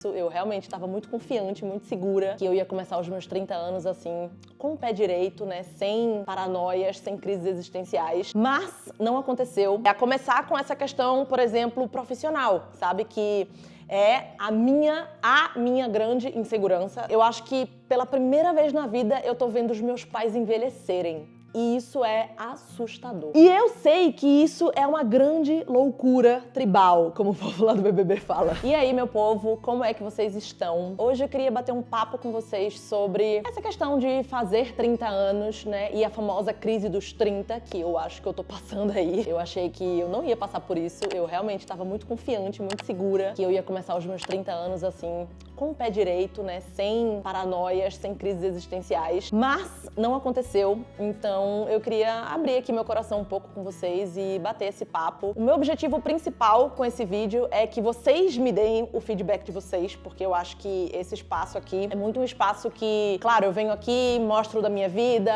Eu realmente estava muito confiante, muito segura que eu ia começar os meus 30 anos assim, com o pé direito, né? Sem paranoias, sem crises existenciais. Mas não aconteceu. A começar com essa questão, por exemplo, profissional, sabe? Que é a minha grande insegurança. Eu acho que pela primeira vez na vida eu tô vendo os meus pais envelhecerem. E isso é assustador. E eu sei que isso é uma grande loucura tribal, como o povo lá do BBB fala. E aí, meu povo, como é que vocês estão? Hoje eu queria bater um papo com vocês sobre essa questão de fazer 30 anos, né? E a famosa crise dos 30, que eu acho que eu tô passando aí. Eu achei que eu não ia passar por isso. Eu realmente estava muito confiante, muito segura que eu ia começar os meus 30 anos assim, com o pé direito, né? Sem paranoias, sem crises existenciais. Mas não aconteceu, então eu queria abrir aqui meu coração um pouco com vocês e bater esse papo. O meu objetivo principal com esse vídeo é que vocês me deem o feedback de vocês, porque eu acho que esse espaço aqui é muito um espaço que, claro, eu venho aqui, mostro da minha vida,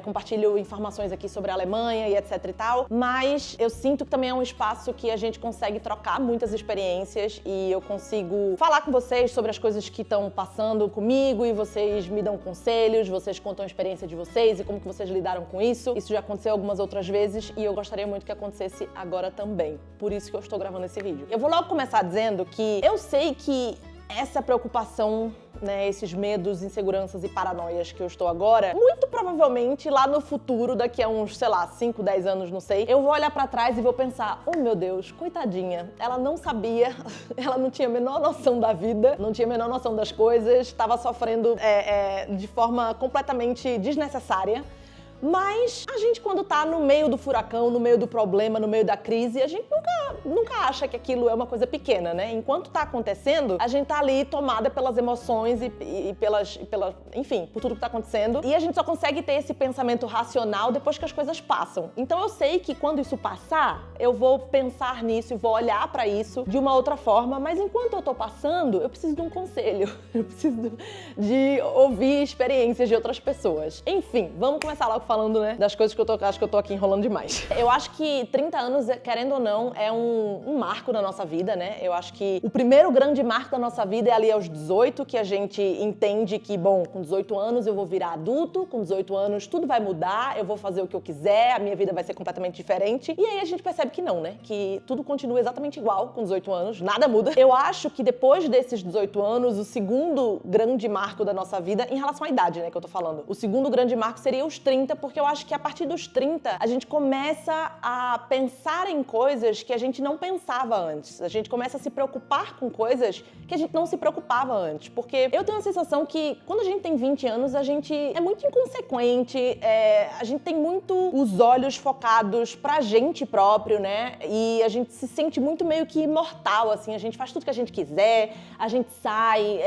compartilho informações aqui sobre a Alemanha e etc e tal, mas eu sinto que também é um espaço que a gente consegue trocar muitas experiências e eu consigo falar com vocês sobre as coisas que estão passando comigo e vocês me dão conselhos, vocês contam a experiência de vocês e como que vocês lidaram com isso. Isso já aconteceu algumas outras vezes e eu gostaria muito que acontecesse agora também. Por isso que eu estou gravando esse vídeo. Eu vou logo começar dizendo que eu sei que essa preocupação, né, esses medos, inseguranças e paranoias que eu estou agora, muito provavelmente lá no futuro, daqui a uns, sei lá, 5, 10 anos, não sei, eu vou olhar pra trás e vou pensar, oh meu Deus, coitadinha, ela não sabia, ela não tinha a menor noção da vida, não tinha a menor noção das coisas, estava sofrendo de forma completamente desnecessária. Mas a gente, quando tá no meio do furacão, no meio do problema, no meio da crise, a gente nunca acha que aquilo é uma coisa pequena, né? Enquanto tá acontecendo, a gente tá ali tomada pelas emoções e enfim, por tudo que tá acontecendo. E a gente só consegue ter esse pensamento racional depois que as coisas passam. Então eu sei que quando isso passar, eu vou pensar nisso e vou olhar pra isso de uma outra forma, mas enquanto eu tô passando, eu preciso de um conselho. Eu preciso de ouvir experiências de outras pessoas. Enfim, vamos começar logo falando, né, das coisas que acho que eu tô aqui enrolando demais. Eu acho que 30 anos, querendo ou não, é um marco na nossa vida, né? Eu acho que o primeiro grande marco da nossa vida é ali aos 18, que a gente entende que, bom, com 18 anos eu vou virar adulto, com 18 anos tudo vai mudar, eu vou fazer o que eu quiser, a minha vida vai ser completamente diferente. E aí a gente percebe que não, né? Que tudo continua exatamente igual com 18 anos, nada muda. Eu acho que depois desses 18 anos, o segundo grande marco da nossa vida, em relação à idade, né, que eu tô falando, o segundo grande marco seria os 30, porque eu acho que a partir dos 30 a gente começa a pensar em coisas que a gente não pensava antes. A gente começa a se preocupar com coisas que a gente não se preocupava antes. Porque eu tenho a sensação que quando a gente tem 20 anos, a gente é muito inconsequente, a gente tem muito os olhos focados pra gente próprio, né? E a gente se sente muito meio que imortal, assim. A gente faz tudo que a gente quiser, a gente sai,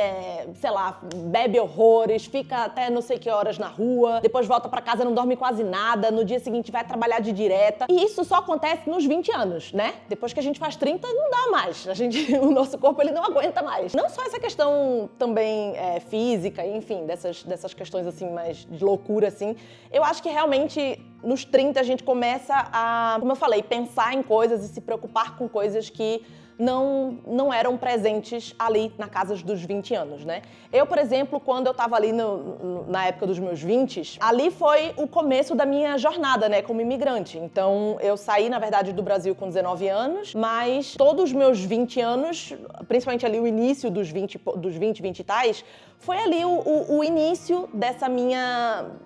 sei lá, bebe horrores, fica até não sei que horas na rua, depois volta pra casa, não dorme quase nada, no dia seguinte vai trabalhar de direta. E isso só acontece nos 20 anos, né? Depois que a gente faz 30, não dá mais. O nosso corpo, ele não aguenta mais. Não só essa questão também física, enfim, dessas questões assim, mais de loucura, assim. Eu acho que realmente nos 30 a gente começa a, como eu falei, pensar em coisas e se preocupar com coisas que não eram presentes ali na casa dos 20 anos, né? Eu, por exemplo, quando eu tava ali na época dos meus 20, ali foi o começo da minha jornada, né, como imigrante. Então, eu saí, na verdade, do Brasil com 19 anos, mas todos os meus 20 anos, principalmente ali o início dos 20 e tais, foi ali o início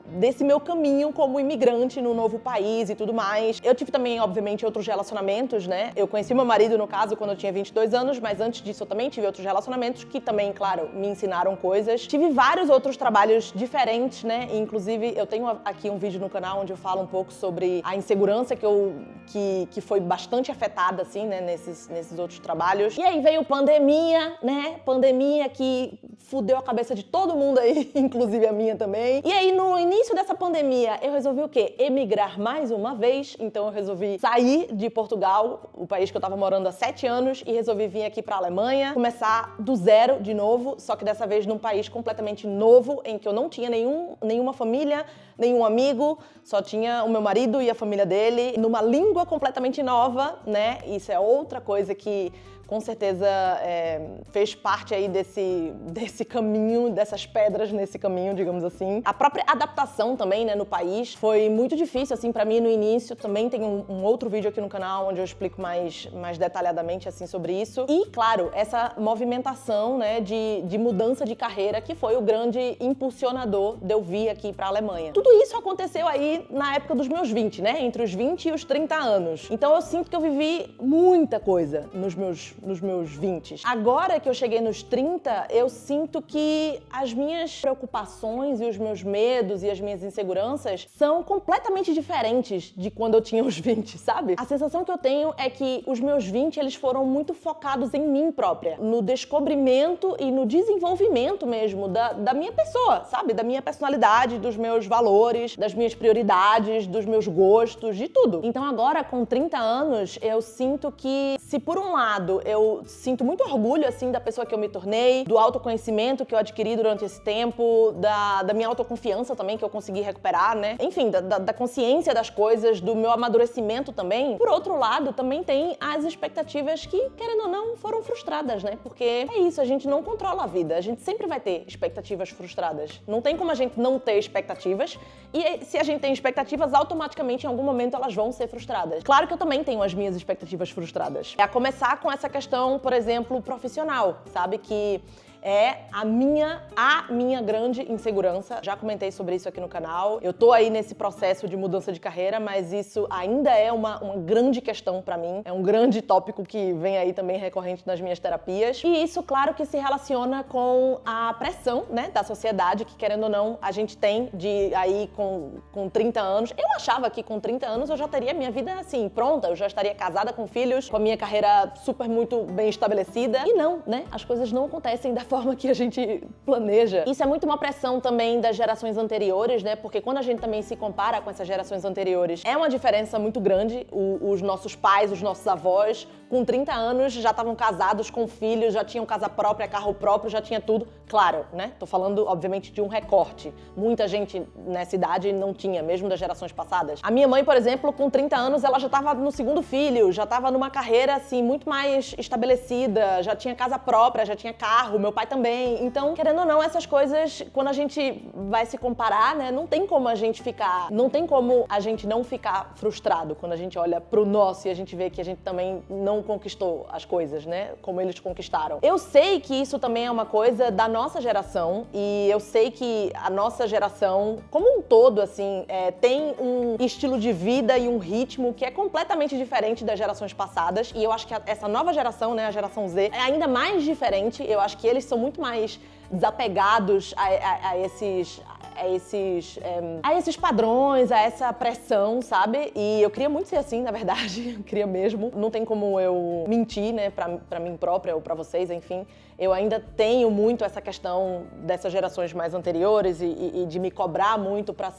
desse meu caminho como imigrante no novo país e tudo mais. Eu tive também, obviamente, outros relacionamentos, né? Eu conheci meu marido, no caso, quando eu tinha 22 anos, mas antes disso eu também tive outros relacionamentos que também, claro, me ensinaram coisas. Tive vários outros trabalhos diferentes, né? E, inclusive, eu tenho aqui um vídeo no canal onde eu falo um pouco sobre a insegurança que foi bastante afetada, assim, né? Nesses outros trabalhos. E aí veio pandemia, né? Pandemia que fudeu a cabeça de todo mundo aí, inclusive a minha também. E aí, no início dessa pandemia, eu resolvi o quê? Emigrar mais uma vez. Então, eu resolvi sair de Portugal, o país que eu tava morando há 7 anos, e resolvi vir aqui pra Alemanha, começar do zero de novo, só que dessa vez num país completamente novo, em que eu não tinha nenhuma família, nenhum amigo, só tinha o meu marido e a família dele, numa língua completamente nova, né? Isso é outra coisa que com certeza fez parte aí desse caminho, dessas pedras nesse caminho, digamos assim. A própria adaptação também, né, no país foi muito difícil, assim, pra mim no início. Também tem um outro vídeo aqui no canal onde eu explico mais detalhadamente, assim, sobre isso. E, claro, essa movimentação, né, de mudança de carreira, que foi o grande impulsionador de eu vir aqui pra Alemanha. Tudo isso aconteceu aí na época dos meus 20, né, entre os 20 e os 30 anos. Então eu sinto que eu vivi muita coisa nos meus 20. Agora que eu cheguei nos 30, eu sinto que as minhas preocupações e os meus medos e as minhas inseguranças são completamente diferentes de quando eu tinha os 20, sabe? A sensação que eu tenho é que os meus 20, eles foram muito focados em mim própria, no descobrimento e no desenvolvimento mesmo da minha pessoa, sabe? Da minha personalidade, dos meus valores, das minhas prioridades, dos meus gostos, de tudo. Então agora, com 30 anos, eu sinto que, se por um lado eu sinto muito orgulho, assim, da pessoa que eu me tornei, do autoconhecimento que eu adquiri durante esse tempo, da minha autoconfiança também, que eu consegui recuperar, né? Enfim, da consciência das coisas, do meu amadurecimento também. Por outro lado, também tem as expectativas que, querendo ou não, foram frustradas, né? Porque é isso, a gente não controla a vida, a gente sempre vai ter expectativas frustradas. Não tem como a gente não ter expectativas, e se a gente tem expectativas, automaticamente, em algum momento, elas vão ser frustradas. Claro que eu também tenho as minhas expectativas frustradas. A começar com essa questão, por exemplo, profissional, sabe? Que é a minha grande insegurança. Já comentei sobre isso aqui no canal. Eu tô aí nesse processo de mudança de carreira, mas isso ainda é uma grande questão pra mim. É um grande tópico que vem aí também recorrente nas minhas terapias. E isso, claro, que se relaciona com a pressão, né, da sociedade, que, querendo ou não, a gente tem de aí com 30 anos. Eu achava que com 30 anos eu já teria minha vida, assim, pronta. Eu já estaria casada com filhos, com a minha carreira super muito bem estabelecida. E não, né? As coisas não acontecem da forma que a gente planeja. Isso é muito uma pressão também das gerações anteriores, né? Porque quando a gente também se compara com essas gerações anteriores, é uma diferença muito grande. Os nossos pais, os nossos avós, com 30 anos já estavam casados com filhos, já tinham casa própria, carro próprio, já tinha tudo. Claro, né? Tô falando, obviamente, de um recorte. Muita gente nessa idade não tinha, mesmo das gerações passadas. A minha mãe, por exemplo, com 30 anos, ela já tava no segundo filho, já tava numa carreira, assim, muito mais estabelecida, já tinha casa própria, já tinha carro, meu pai também. Então, querendo ou não, essas coisas, quando a gente vai se comparar, né, não tem como a gente não ficar frustrado quando a gente olha pro nosso e a gente vê que a gente também não conquistou as coisas, né, como eles conquistaram. Eu sei que isso também é uma coisa da nossa geração, e eu sei que a nossa geração, como um todo, assim, tem um estilo de vida e um ritmo que é completamente diferente das gerações passadas, e eu acho que essa nova geração, né, a geração Z, é ainda mais diferente. Eu acho que eles são muito mais desapegados a esses padrões, a essa pressão, sabe? E eu queria muito ser assim, na verdade, eu queria mesmo. Não tem como eu mentir, né, pra mim própria ou pra vocês, enfim. Eu ainda tenho muito essa questão dessas gerações mais anteriores e de me cobrar muito pra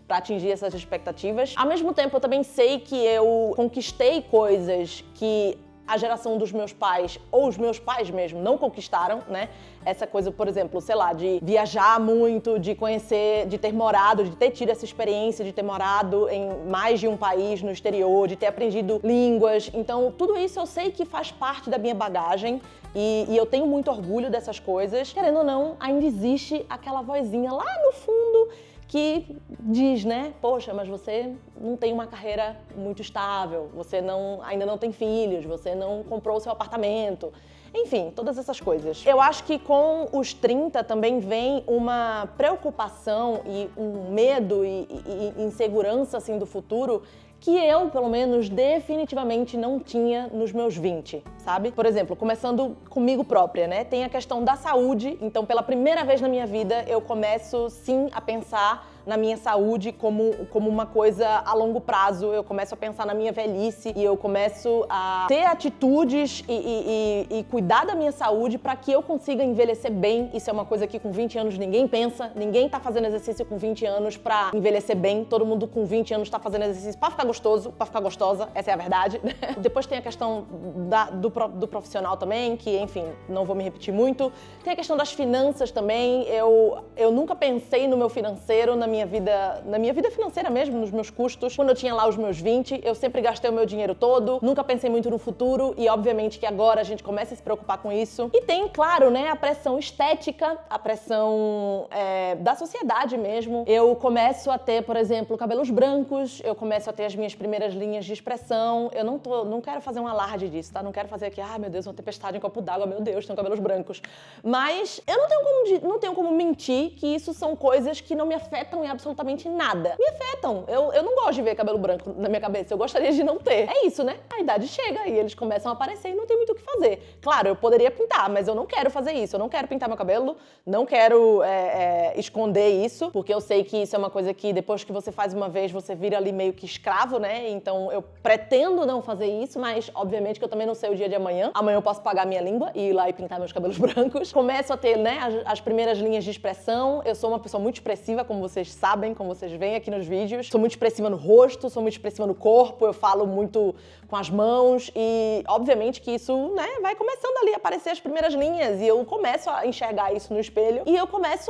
atingir essas expectativas. Ao mesmo tempo, eu também sei que eu conquistei coisas que a geração dos meus pais, ou os meus pais mesmo, não conquistaram, né? Essa coisa, por exemplo, sei lá, de viajar muito, de conhecer, de ter morado, de ter tido essa experiência, de ter morado em mais de um país no exterior, de ter aprendido línguas. Então, tudo isso eu sei que faz parte da minha bagagem e eu tenho muito orgulho dessas coisas. Querendo ou não, ainda existe aquela vozinha lá no fundo que diz, né, poxa, mas você não tem uma carreira muito estável, você ainda não tem filhos, você não comprou o seu apartamento, enfim, todas essas coisas. Eu acho que com os 30 também vem uma preocupação e um medo e insegurança, assim, do futuro que eu, pelo menos, definitivamente não tinha nos meus 20, sabe? Por exemplo, começando comigo própria, né? Tem a questão da saúde, então pela primeira vez na minha vida eu começo, sim, a pensar na minha saúde como uma coisa a longo prazo. Eu começo a pensar na minha velhice e eu começo a ter atitudes e cuidar da minha saúde para que eu consiga envelhecer bem. Isso é uma coisa que com 20 anos ninguém pensa, ninguém tá fazendo exercício com 20 anos pra envelhecer bem, todo mundo com 20 anos tá fazendo exercício pra ficar gostoso, pra ficar gostosa, essa é a verdade. Depois tem a questão do profissional também, que, enfim, não vou me repetir muito. Tem a questão das finanças também. Eu nunca pensei no meu financeiro, na minha vida financeira mesmo, nos meus custos. Quando eu tinha lá os meus 20, eu sempre gastei o meu dinheiro todo, nunca pensei muito no futuro e obviamente que agora a gente começa a se preocupar com isso. E tem, claro, né, a pressão estética, a pressão da sociedade mesmo. Eu começo a ter, por exemplo, cabelos brancos, eu começo a ter as minhas primeiras linhas de expressão. Eu não quero fazer um alarde disso, tá? Não quero fazer aqui, meu Deus, uma tempestade em copo d'água, meu Deus, tenho cabelos brancos. Mas eu não tenho como mentir que isso são coisas que não me afetam em absolutamente nada. Me afetam. Eu não gosto de ver cabelo branco na minha cabeça, eu gostaria de não ter. É isso, né? A idade chega e eles começam a aparecer e não tem muito o que fazer. Claro, eu poderia pintar, mas eu não quero fazer isso. Eu não quero pintar meu cabelo, não quero esconder isso, porque eu sei que isso é uma coisa que depois que você faz uma vez, você vira ali meio que escravo, né? Então eu pretendo não fazer isso, mas obviamente que eu também não sei o dia de amanhã. Amanhã eu posso pagar minha língua e ir lá e pintar meus cabelos brancos. Começo a ter, né, as primeiras linhas de expressão. Eu sou uma pessoa muito expressiva, como vocês sabem, como vocês veem aqui nos vídeos. Sou muito expressiva no rosto, sou muito expressiva no corpo, eu falo muito com as mãos e obviamente que isso, né, vai começando ali a aparecer as primeiras linhas e eu começo a enxergar isso no espelho e eu começo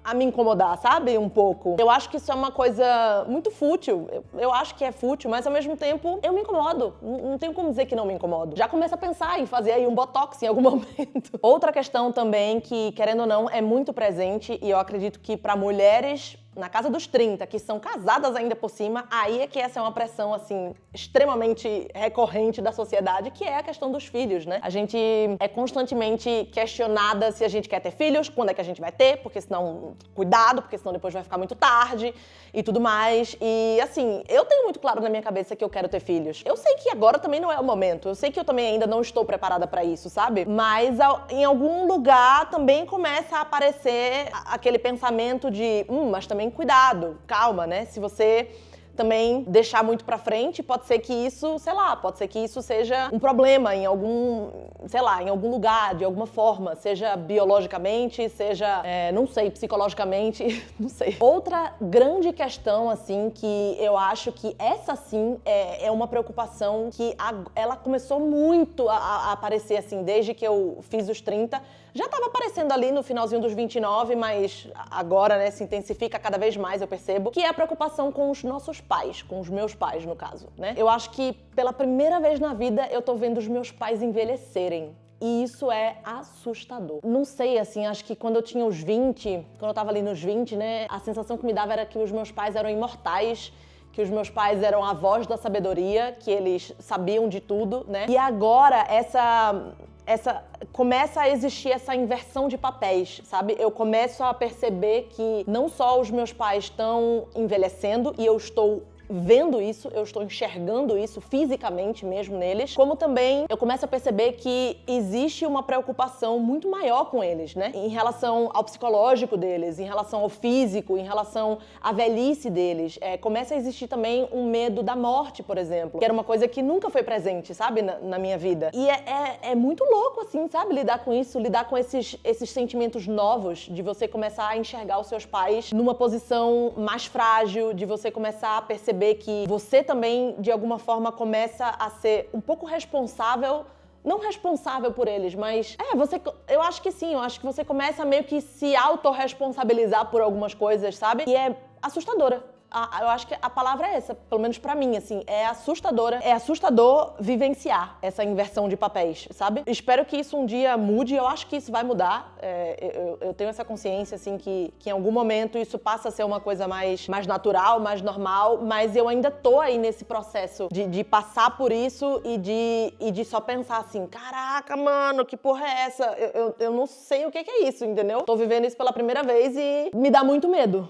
a me incomodar, sabe? Um pouco. Eu acho que isso é uma coisa muito fútil. Eu acho que é fútil, mas ao mesmo tempo eu me incomodo. Não tenho como dizer que não me incomodo. Já começo a pensar em fazer aí um botox em algum momento. Outra questão também que, querendo ou não, é muito presente e eu acredito que para mulheres na casa dos 30, que são casadas ainda por cima, aí é que essa é uma pressão, assim, extremamente recorrente da sociedade, que é a questão dos filhos, né? A gente é constantemente questionada se a gente quer ter filhos, quando é que a gente vai ter, porque senão, cuidado, porque senão depois vai ficar muito tarde e tudo mais. E, assim, eu tenho muito claro na minha cabeça que eu quero ter filhos. Eu sei que agora também não é o momento, eu sei que eu também ainda não estou preparada pra isso, sabe? Mas em algum lugar também começa a aparecer aquele pensamento de, mas também cuidado, calma, né? Se você também deixar muito pra frente, pode ser que isso, sei lá, pode ser que isso seja um problema em algum, sei lá, em algum lugar, de alguma forma, seja biologicamente, seja, não sei, psicologicamente, não sei. Outra grande questão, assim, que eu acho que essa, sim, é uma preocupação que ela começou muito a aparecer, assim, desde que eu fiz os 30, já estava aparecendo ali no finalzinho dos 29, mas agora, né, se intensifica cada vez mais, eu percebo, que é a preocupação com os nossos pais, com os meus pais, no caso, né? Eu acho que pela primeira vez na vida eu tô vendo os meus pais envelhecerem. E isso é assustador. Não sei, assim, acho que quando eu tinha os 20, quando eu tava ali nos 20, né, a sensação que me dava era que os meus pais eram imortais, que os meus pais eram a voz da sabedoria, que eles sabiam de tudo, né? E agora começa a existir essa inversão de papéis, sabe? Eu começo a perceber que não só os meus pais estão envelhecendo e eu estou vendo isso, eu estou enxergando isso fisicamente mesmo neles, como também eu começo a perceber que existe uma preocupação muito maior com eles, né? Em relação ao psicológico deles, em relação ao físico, em relação à velhice deles. Começa a existir também um medo da morte, por exemplo, que era uma coisa que nunca foi presente, sabe? Na minha vida. E é muito louco, assim, sabe? Lidar com isso, lidar com esses sentimentos novos, de você começar a enxergar os seus pais numa posição mais frágil, de você começar a perceber que você também, de alguma forma, começa a ser um pouco responsável, não responsável por eles, mas eu acho que sim, eu acho que você começa a meio que se autorresponsabilizar por algumas coisas, sabe? E é assustadora. Eu acho que a palavra é essa, pelo menos pra mim, assim, é assustadora. É assustador vivenciar essa inversão de papéis, sabe? Espero que isso um dia mude, eu acho que isso vai mudar. Eu tenho essa consciência, assim, que em algum momento isso passa a ser uma coisa mais natural, mais normal, mas eu ainda tô aí nesse processo de passar por isso e de só pensar assim, caraca, mano, que porra é essa? Eu não sei o que é isso, entendeu? Tô vivendo isso pela primeira vez e me dá muito medo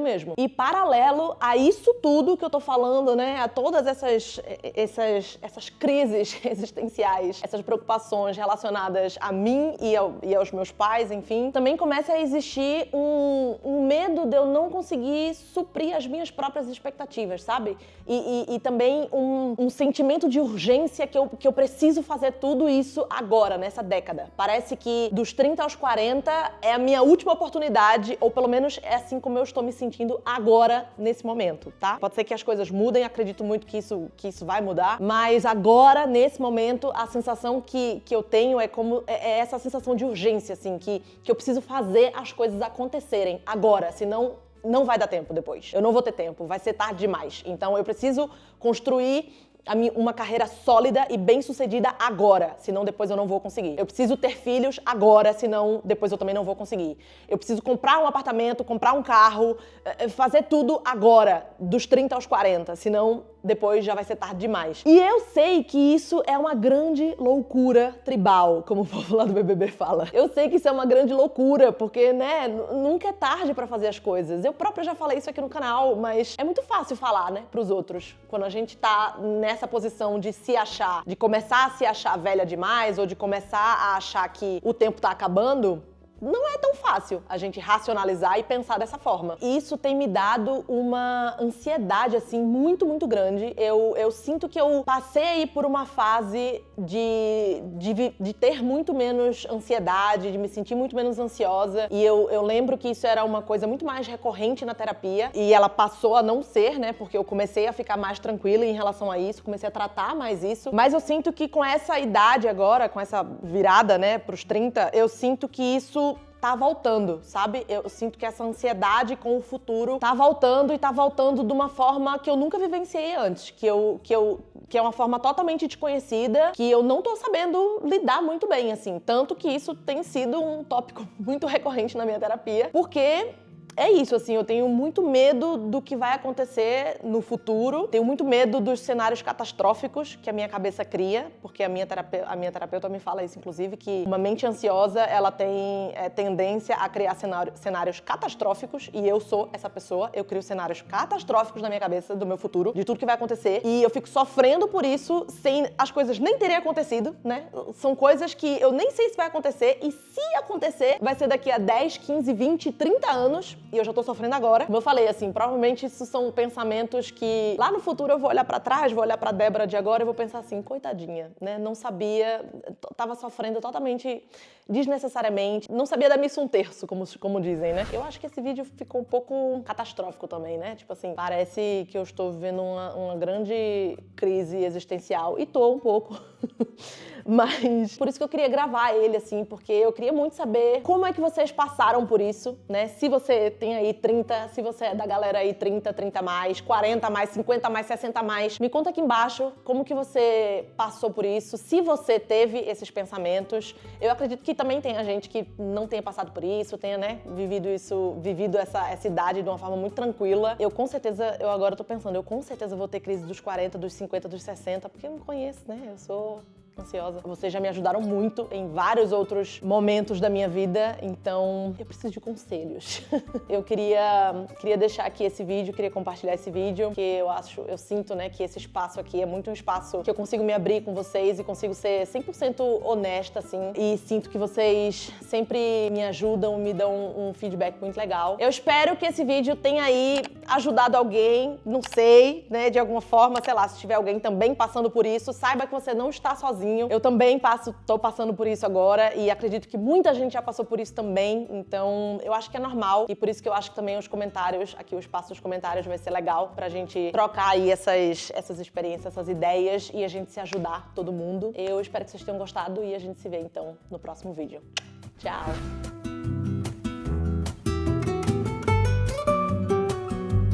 mesmo. E paralelo a isso tudo que eu tô falando, né, a todas essas crises existenciais, essas preocupações relacionadas a mim e aos meus pais, enfim, também começa a existir um medo de eu não conseguir suprir as minhas próprias expectativas, sabe? E também um sentimento de urgência que eu preciso fazer tudo isso agora, nessa década. Parece que dos 30 aos 40 é a minha última oportunidade, ou pelo menos é assim como eu estou me sentindo agora, nesse momento, tá? Pode ser que as coisas mudem, acredito muito que isso vai mudar, mas agora, nesse momento, a sensação que eu tenho é essa sensação de urgência, assim, que eu preciso fazer as coisas acontecerem agora, senão não vai dar tempo depois. Eu não vou ter tempo, vai ser tarde demais. Então eu preciso construir uma carreira sólida e bem-sucedida agora, senão depois eu não vou conseguir. Eu preciso ter filhos agora, senão depois eu também não vou conseguir. Eu preciso comprar um apartamento, comprar um carro, fazer tudo agora, dos 30 aos 40, senão depois já vai ser tarde demais. E eu sei que isso é uma grande loucura tribal, como o povo lá do BBB fala. Eu sei que isso é uma grande loucura, porque, né, nunca é tarde pra fazer as coisas. Eu própria já falei isso aqui no canal, mas é muito fácil falar, né, pros outros. Quando a gente tá nessa posição de se achar, de começar a se achar velha demais, ou de começar a achar que o tempo tá acabando, não é tão fácil a gente racionalizar e pensar dessa forma. E isso tem me dado uma ansiedade, assim, muito, muito grande. Eu sinto que eu passei aí por uma fase de ter muito menos ansiedade, de me sentir muito menos ansiosa. E eu lembro que isso era uma coisa muito mais recorrente na terapia. E ela passou a não ser, né? Porque eu comecei a ficar mais tranquila em relação a isso, comecei a tratar mais isso. Mas eu sinto que com essa idade agora, com essa virada, né, pros 30, eu sinto que isso tá voltando, sabe? Eu sinto que essa ansiedade com o futuro tá voltando e tá voltando de uma forma que eu nunca vivenciei antes, que é uma forma totalmente desconhecida, que eu não tô sabendo lidar muito bem, assim. Tanto que isso tem sido um tópico muito recorrente na minha terapia, porque é isso, assim, eu tenho muito medo do que vai acontecer no futuro, tenho muito medo dos cenários catastróficos que a minha cabeça cria, porque a minha terapeuta me fala isso, inclusive, que uma mente ansiosa, ela tem tendência a criar cenários catastróficos, e eu sou essa pessoa, eu crio cenários catastróficos na minha cabeça do meu futuro, de tudo que vai acontecer, e eu fico sofrendo por isso, sem as coisas nem terem acontecido, né? São coisas que eu nem sei se vai acontecer, e se acontecer, vai ser daqui a 10, 15, 20, 30 anos, e eu já tô sofrendo agora. Como eu falei, assim, provavelmente isso são pensamentos que lá no futuro eu vou olhar pra trás, vou olhar pra Débora de agora e vou pensar assim, coitadinha, né? Não sabia, tava sofrendo totalmente desnecessariamente, não sabia dar missa um terço, como dizem, né? Eu acho que esse vídeo ficou um pouco catastrófico também, né? Tipo assim, parece que eu estou vivendo uma grande crise existencial, e tô um pouco. Mas por isso que eu queria gravar ele, assim, porque eu queria muito saber como é que vocês passaram por isso, né? Se você tem aí 30, se você é da galera aí 30, 30 mais, 40 mais, 50 mais, 60 mais, me conta aqui embaixo como que você passou por isso, se você teve esses pensamentos. Eu acredito que também tenha gente que não tenha passado por isso, tenha, né, vivido essa idade de uma forma muito tranquila. Eu com certeza, eu agora tô pensando, eu com certeza vou ter crise dos 40, dos 50, dos 60, porque eu não conheço, né? Eu sou ansiosa. Vocês já me ajudaram muito em vários outros momentos da minha vida, então eu preciso de conselhos. Eu queria deixar aqui esse vídeo, queria compartilhar esse vídeo, porque eu sinto, né, que esse espaço aqui é muito um espaço que eu consigo me abrir com vocês e consigo ser 100% honesta, assim, e sinto que vocês sempre me ajudam, me dão um feedback muito legal. Eu espero que esse vídeo tenha aí ajudado alguém, não sei, né, de alguma forma, sei lá, se tiver alguém também passando por isso, saiba que você não está sozinho. Eu também tô passando por isso agora e acredito que muita gente já passou por isso também, então eu acho que é normal e por isso que eu acho que também os comentários, aqui o espaço dos comentários vai ser legal pra gente trocar aí essas experiências, essas ideias e a gente se ajudar, todo mundo. Eu espero que vocês tenham gostado e a gente se vê então no próximo vídeo. Tchau!